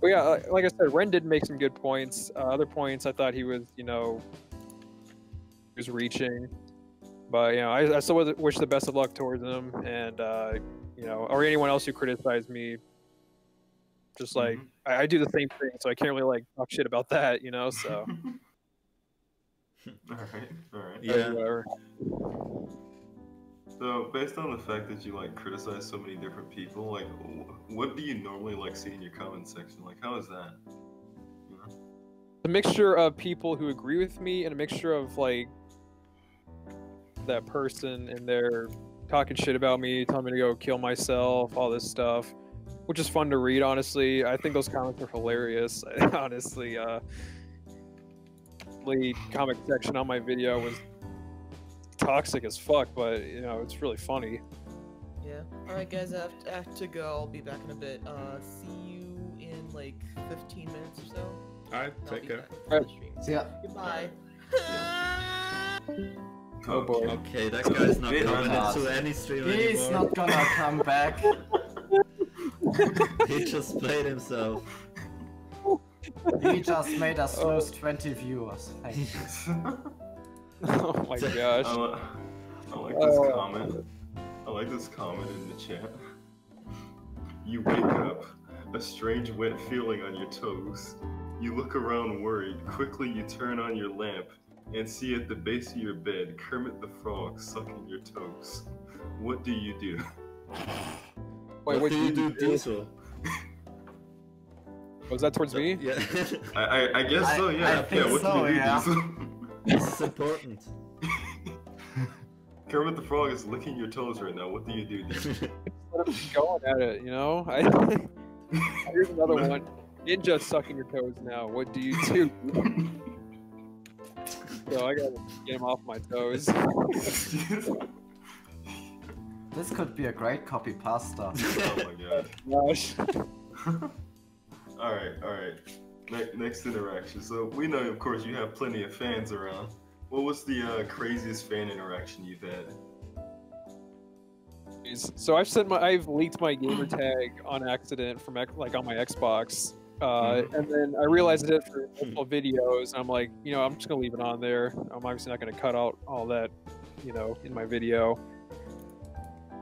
yeah, like I said, Ren did make some good points. Other points I thought he was, you know, he was reaching. But, you know, I still wish the best of luck towards him, and, you know, or anyone else who criticized me. Just like, I do the same thing, so I can't really like talk shit about that, you know, so. All right. Yeah. So, based on the fact that you like criticize so many different people, like, what do you normally like see in your comment section? Like, how is that? You know? a mixture of people who agree with me and a mixture of like that person and they're talking shit about me, telling me to go kill myself, all this stuff, which is fun to read. Honestly, I think those comments are hilarious. Honestly, the comic section on my video was toxic as fuck, but you know it's really funny. Yeah. Alright guys, I have to go. I'll be back in a bit. See you in like 15 minutes or so. Alright, I'll take be care. back. Alright. See ya. Goodbye. Oh boy. Okay, that guy's not Bit coming hard. into any stream He's anymore. not gonna come back. He just played himself. He just made us lose 20 viewers. Thank you. Oh my gosh. I like this comment. I like this comment in the chat. You wake up, a strange wet feeling on your toes. You look around worried. Quickly you turn on your lamp and see at the base of your bed Kermit the Frog sucking your toes. What do you do? Wait, what do you do, Diesel? Was that towards me? Yeah. I guess so, yeah. I think What so, do you do, yeah. Diesel? This is important. Kermit the Frog is licking your toes right now. What do you do, Diesel? Let him keep going at it, you know? Here's another one. Ninja sucking your toes now. What do you do? So I gotta get him off my toes. This could be a great copy pasta. Oh my god. Gosh. Alright. Next interaction. So we know, of course, you have plenty of fans around. What was the craziest fan interaction you've had? So I've leaked my gamer tag on accident from like on my Xbox, and then I realized I did it for multiple videos. And I'm like, you know, I'm just gonna leave it on there. I'm obviously not gonna cut out all that, you know, in my video.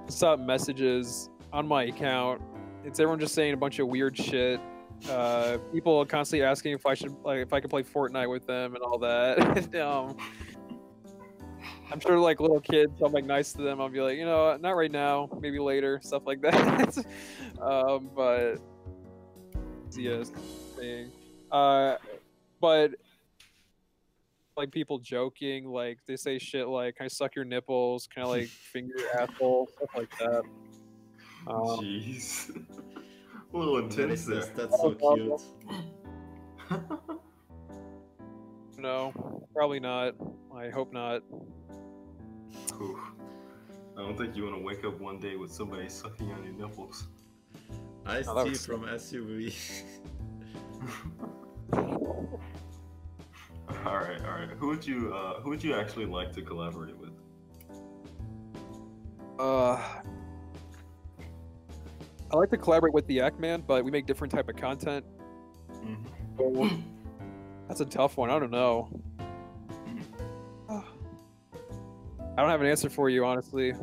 I saw messages on my account. It's everyone just saying a bunch of weird shit. People constantly asking if I could play Fortnite with them and all that. And, I'm sure like little kids, I'm like nice to them. I'll be like, you know, not right now, maybe later, stuff like that. But yes, thing. But like people joking, like they say shit like, "Can I suck your nipples? Can I like finger your asshole?" Stuff like that. Jeez. A little intense there. That's so cute. No, probably not. I hope not. Ooh. I don't think you want to wake up one day with somebody sucking on your nipples. Ice-T from SUV. Alright. Who would you actually like to collaborate with? I like to collaborate with the Ackman, but we make different type of content. So, that's a tough one. I don't know. I don't have an answer for you, honestly.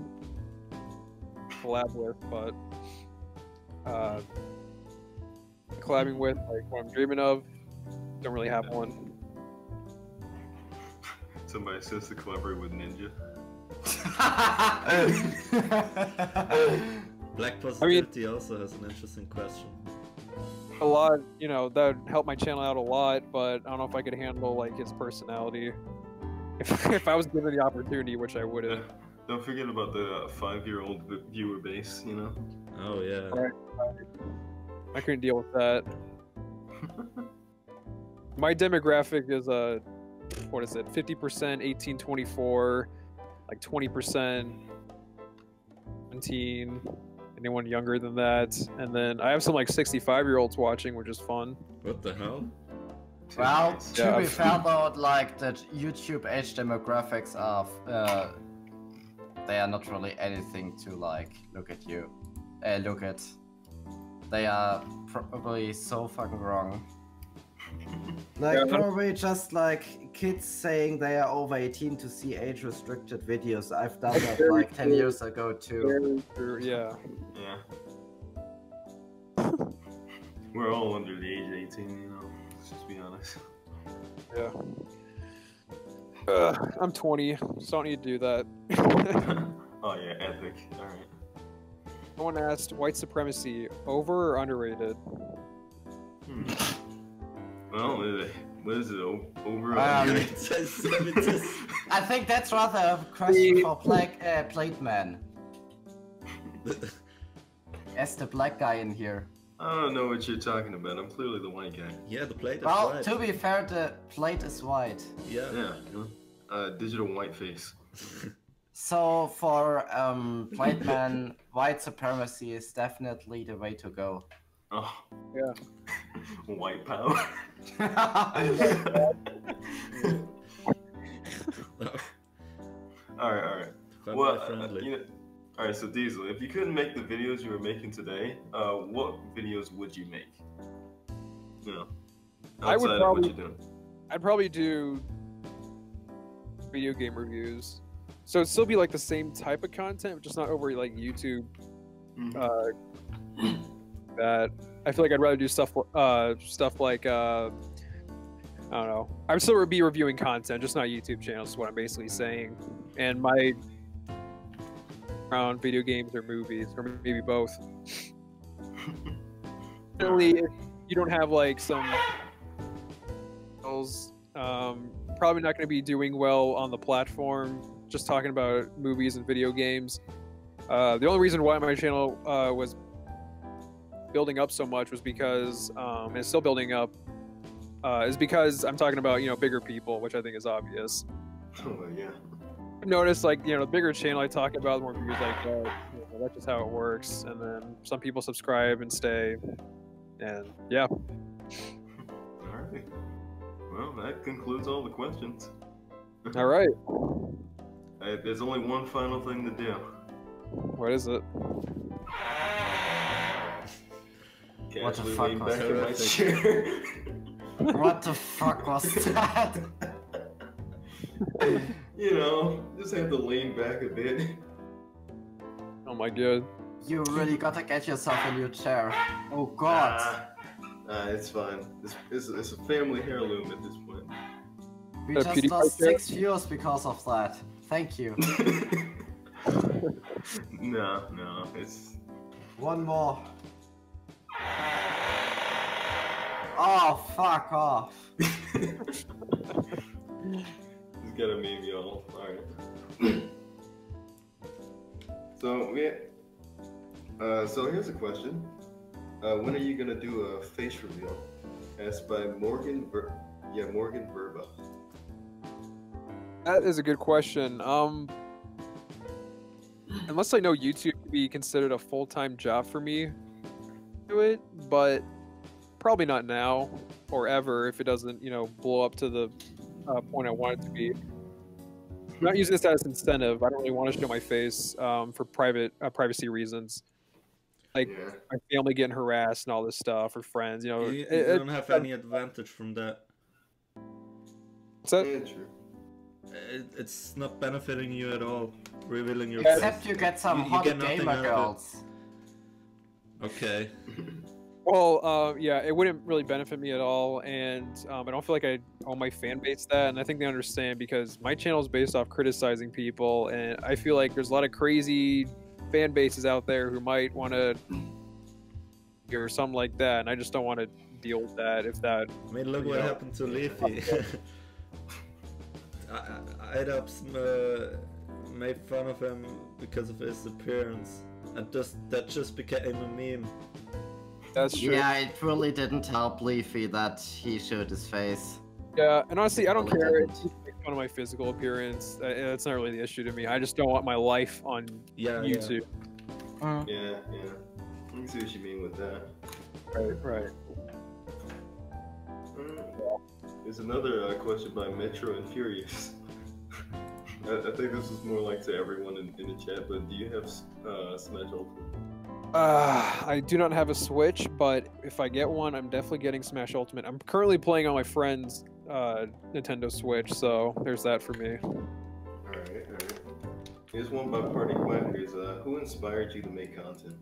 Collab with, but collabing with, like what I'm dreaming of, don't really have one. Somebody says to collaborate with Ninja. Black Positivity also has an interesting question. A lot, you know, that would help my channel out a lot, but I don't know if I could handle like his personality. If I was given the opportunity, which I wouldn't. Don't forget about the 5-year-old viewer base, you know? Oh, yeah. Right. I couldn't deal with that. My demographic is what is it? 50% 18-24, like 20% 17. Anyone younger than that, and then I have some like 65-year-olds watching, which is fun. What the hell? Well, to be fair though, like the YouTube age demographics are, they are not really anything to like look at. They are probably so fucking wrong. Like probably just like kids saying they are over 18 to see age-restricted videos. I've done that like 10 years ago too. Yeah. We're all under the age of 18, you know. Let's just be honest. Yeah. I'm 20, so I don't need to do that. Oh yeah, epic. Alright. Someone asked, white supremacy, over or underrated? Well, What is it? Over? It says 70s. I think that's rather a question for Plateman. As the black guy in here. I don't know what you're talking about. I'm clearly the white guy. Yeah, the plate is Well, white. to be fair, the plate is white. Yeah. Yeah. Digital white face. So for Plateman, white supremacy is definitely the way to go. Oh. Yeah. White power. Alright. Well, alright, so Diesel, if you couldn't make the videos you were making today, what videos would you make? You know, outside of what you're doing. I'd probably do video game reviews. So it'd still be like the same type of content, just not over like YouTube. That I feel like I'd rather do stuff like I don't know. I would still be reviewing content, just not YouTube channels. Is what I'm basically saying. And my around video games or movies, or maybe both. Really, if you don't have like some, probably not going to be doing well on the platform. Just talking about movies and video games. The only reason why my channel was building up so much was because, and it's still building up, is because I'm talking about, bigger people, which I think is obvious. Oh, yeah. I've noticed, like, the bigger channel I talk about, the more views I get. That's just how it works. And then some people subscribe and stay. And, yeah. Alright. Well, that concludes all the questions. Alright. There's only one final thing to do. What is it? What the Casually fuck lean was back in my chair. What the fuck was that? Just have to lean back a bit. Oh my god. You really gotta get yourself a new chair. Oh god. It's fine. It's a family heirloom at this point. We just lost 6 views because of that. Thank you. No, it's... One more. Oh, fuck off. It's gotta meme y'all. Alright. So here's a question. When are you gonna do a face reveal? Asked by Morgan Verba. That is a good question. Unless I know YouTube would be considered a full-time job for me, do it, but probably not now or ever if it doesn't, blow up to the point I want it to be. I'm not using this as incentive. I don't really want to show my face for privacy reasons. Like my family getting harassed and all this stuff, or friends. You don't have any advantage from that. What's that? Yeah, true. It's not benefiting you at all, revealing your Except face. you get some hot gamer girls. Okay. Well, yeah, it wouldn't really benefit me at all, and I don't feel like I owe my fan base that, and I think they understand because my channel is based off criticizing people, and I feel like there's a lot of crazy fan bases out there who might want to or something like that, and I just don't want to deal with that. If that, I mean, look what happened to Leafy. IDubs made fun of him because of his appearance, and that just became a meme. That's true. Yeah, it really didn't help Leafy that he showed his face. Yeah, and honestly, I don't care if you make fun of my physical appearance. That's not really the issue to me. I just don't want my life on YouTube. Yeah. I can see what you mean with that. Right. There's another question by Metro and Furious. I think this is more like to everyone in the chat, but do you have Smash Ultimate? I do not have a Switch, but if I get one, I'm definitely getting Smash Ultimate. I'm currently playing on my friend's Nintendo Switch, so there's that for me. Alright. Here's one by Party Quackers. Who inspired you to make content?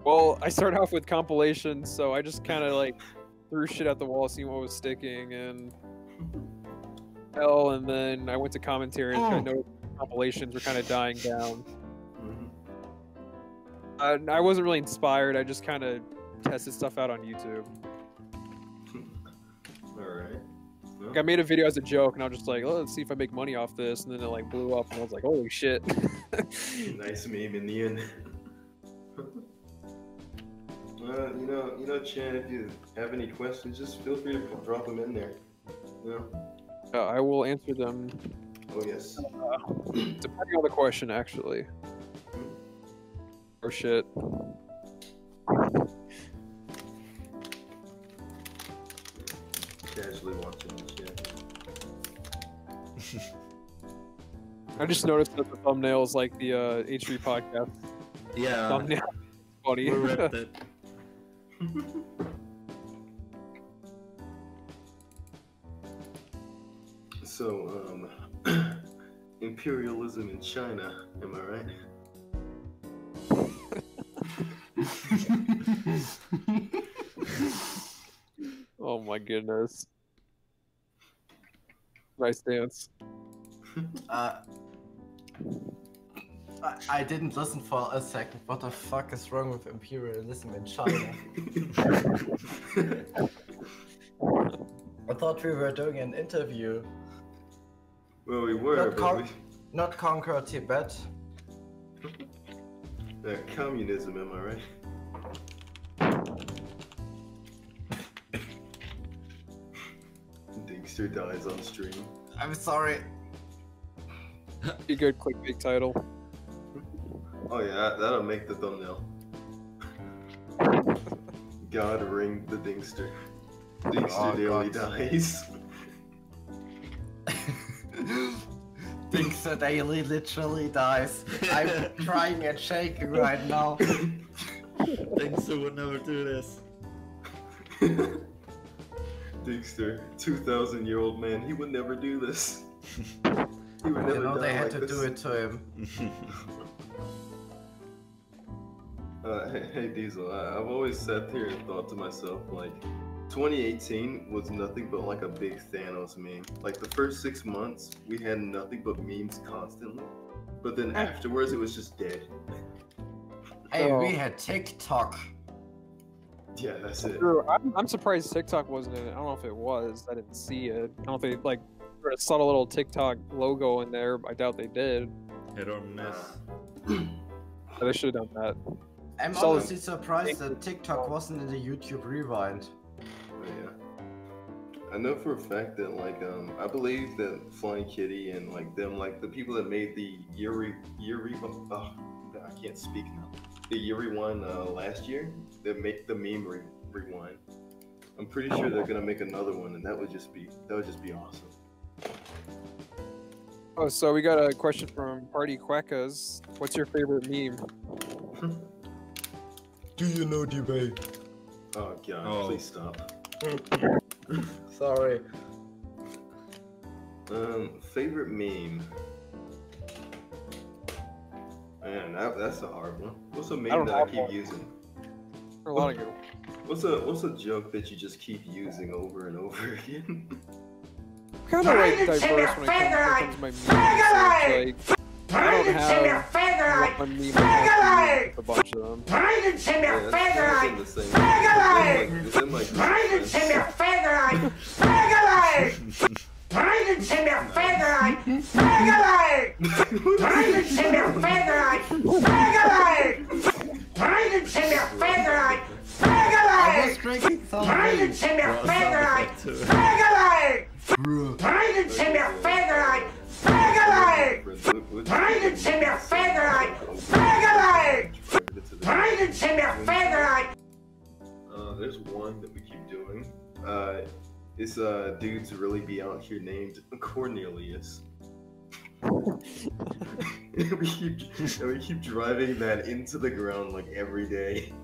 Well, I started off with compilations, so I just kind of like threw shit at the wall, seeing what was sticking, and and then I went to commentary, and I noticed compilations were kind of dying down. I wasn't really inspired. I just kind of tested stuff out on YouTube. Like, I made a video as a joke, and I was just like, oh, let's see if I make money off this, and then it like blew up, and I was like, holy shit. Nice meme in the end. You know, Chan, if you have any questions, just feel free to drop them in there. You know? I will answer them. Oh yes. Depending on the question, actually. Or shit. Casually watching the chat. I just noticed that the thumbnail is like the H3 podcast. Yeah. Thumbnail. Funny. We ripped it. So, imperialism in China, am I right? Oh my goodness. Nice dance. I didn't listen for a second. What the fuck is wrong with imperialism in China? I thought we were doing an interview. Well, we were, not conquer Tibet. Communism, am I right? Dingster dies on stream. I'm sorry. Be good clickbait title. Oh yeah, that'll make the thumbnail. God ring the Dingster. Dingster daily dies. Dingster daily literally dies. I'm crying and shaking right now. Dingster would never do this. Dingster, 2,000-year-old man, he would never do this. He would never You know die they had like to this. do it to him. Hey Diesel, I've always sat here and thought to myself, like, 2018 was nothing but like a big Thanos meme. Like the first 6 months, we had nothing but memes constantly. But then afterwards, it was just dead. Hey, we had TikTok. Yeah, that's it. I'm surprised TikTok wasn't in it. I don't know if it was. I didn't see it. I don't know if they like put a subtle little TikTok logo in there. I doubt they did. Hit or miss. But they should have done that. I'm honestly surprised that TikTok wasn't in the YouTube Rewind. Yeah. I know for a fact that like I believe that Flying Kitty and like them, like the people that made the Yuri oh, I can't speak now. The Yuri one last year, that make the meme rewind. I'm pretty sure they're gonna make another one, and that would just be awesome. Oh, so we got a question from Party Quackas. What's your favorite meme? Do you know debate? Oh god, please stop. Sorry. Favorite meme. Man, that's a hard one. What's a meme that I keep using? A lot of good. What's a joke that you just keep using over and over again? Kind of like diverse when it comes to my memes. So like, I don't have one meme I have with a bunch of them. It's in the same. It's in like I was drinking something. There's one that we keep doing. This dude's really be out here named Cornelius. and we keep driving that into the ground like every day.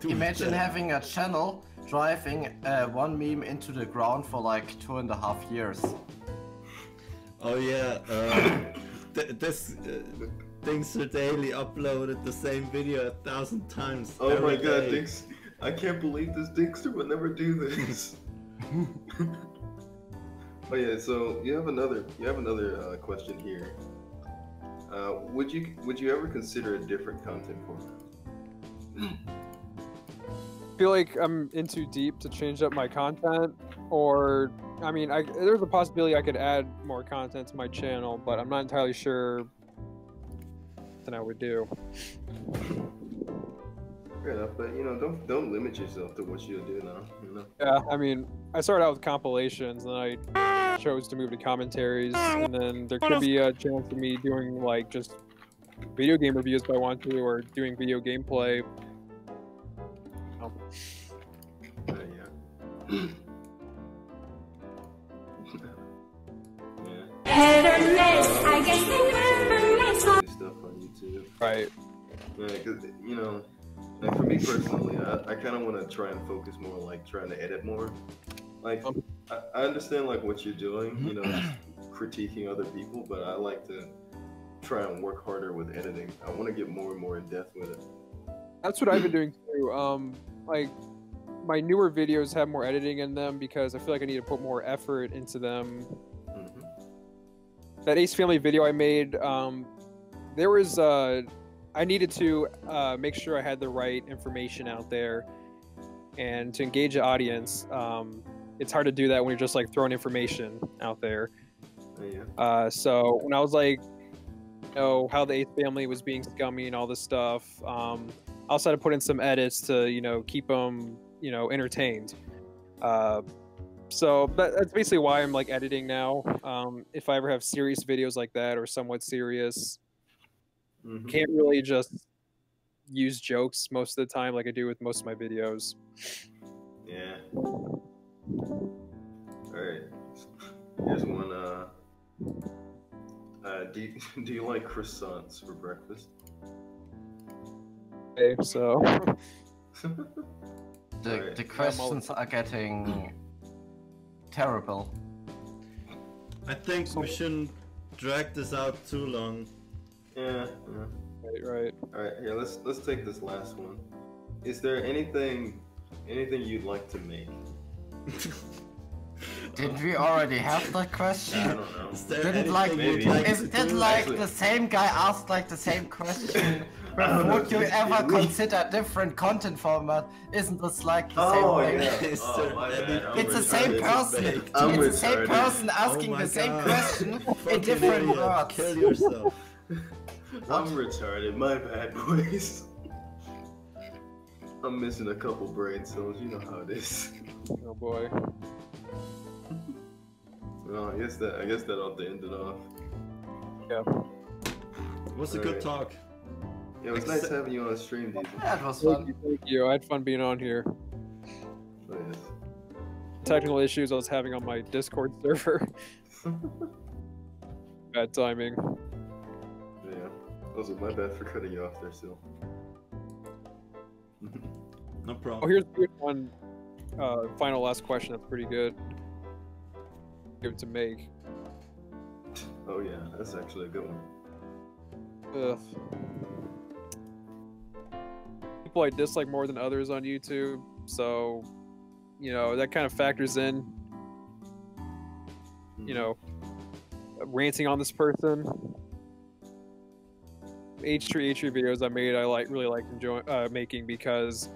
Imagine having a channel driving one meme into the ground for like 2.5 years. Oh yeah, this Dingster Daily uploaded the same video 1,000 times. Oh my god, I can't believe this Dingster would never do this. Oh yeah, so you have another question here. Would you ever consider a different content format? I feel like I'm in too deep to change up my content, or I mean, there's a possibility I could add more content to my channel, but I'm not entirely sure what I would do. Fair enough, but you know, don't limit yourself to what you'll do now. You know. Yeah, I mean, I started out with compilations, and then I chose to move to commentaries, and then there could be a chance of me doing like just video game reviews if I want to, or doing video gameplay. Yeah. I guess Stuff on YouTube. Right. Yeah, because you know, like for me personally, I kind of want to try and focus more on like trying to edit more. Like I understand like what you're doing, you know, just critiquing other people, but I like to try and work harder with editing. I want to get more and more in depth with it. That's what I've been doing too. Like my newer videos have more editing in them because I feel like I need to put more effort into them. That Ace Family video I made, there was I needed to make sure I had the right information out there, and to engage the audience. It's hard to do that when you're just like throwing information out there. So when I was like, you know, how the Ace Family was being scummy and all this stuff, I also had to put in some edits to, you know, keep them, you know, entertained. So that's basically why I'm like editing now. If I ever have serious videos like that or somewhat serious, can't really just use jokes most of the time like I do with most of my videos. Yeah. Alright. Here's one. Do you like croissants for breakfast? Okay, so the questions are getting terrible. I think we shouldn't drag this out too long. Yeah. Right. Alright, here, let's take this last one. Is there anything you'd like to make? Didn't we already have that question? I don't know. Didn't the same guy asked like the same question? Would you ever consider different content format? Isn't this like the same thing? It's the same person. It's the same person asking the same question in different words. Kill yourself. I'm retarded. My bad, boys. I'm missing a couple brain cells. You know how it is. Oh boy. Well, I guess that ought to end it off. Yeah. It was a good talk. Yeah, it was nice having you on the stream, Diesel. Yeah, it was fun. Thank you. I had fun being on here. Oh, yes. Technical issues I was having on my Discord server. Bad timing. Yeah. Also, my bad for cutting you off there, still. No problem. Oh, here's one final last question that's pretty good. Give it to Meg. Oh yeah, that's actually a good one. Ugh. People I dislike more than others on YouTube, so you know that kind of factors in. You know, ranting on this person. H3 videos I made, I really like making because,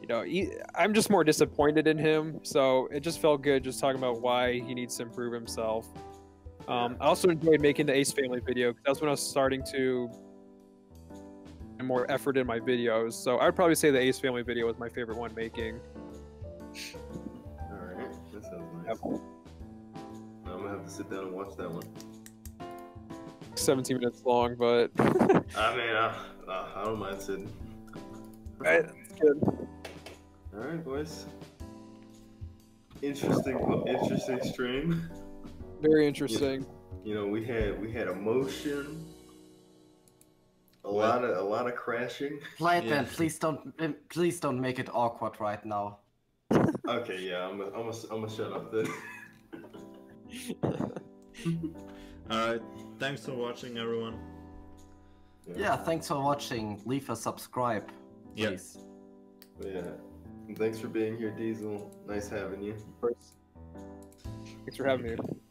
you know, I'm just more disappointed in him. So it just felt good just talking about why he needs to improve himself. I also enjoyed making the Ace Family video because that's when I was starting to put more effort in my videos. So I'd probably say the Ace Family video was my favorite one making. All right, that sounds nice. Yep. I'm gonna have to sit down and watch that one. 17 minutes long, but I mean, I don't mind sitting. Alright, that's good. Alright, boys. Interesting stream. Very interesting. You know, we had emotion. A lot of crashing. Then please don't make it awkward right now. Okay, yeah, I'm gonna shut up then. Alright, thanks for watching, everyone. Yeah, thanks for watching. Leave a subscribe, please. Yeah. And thanks for being here, Diesel. Nice having you. Of course. Thanks for having me.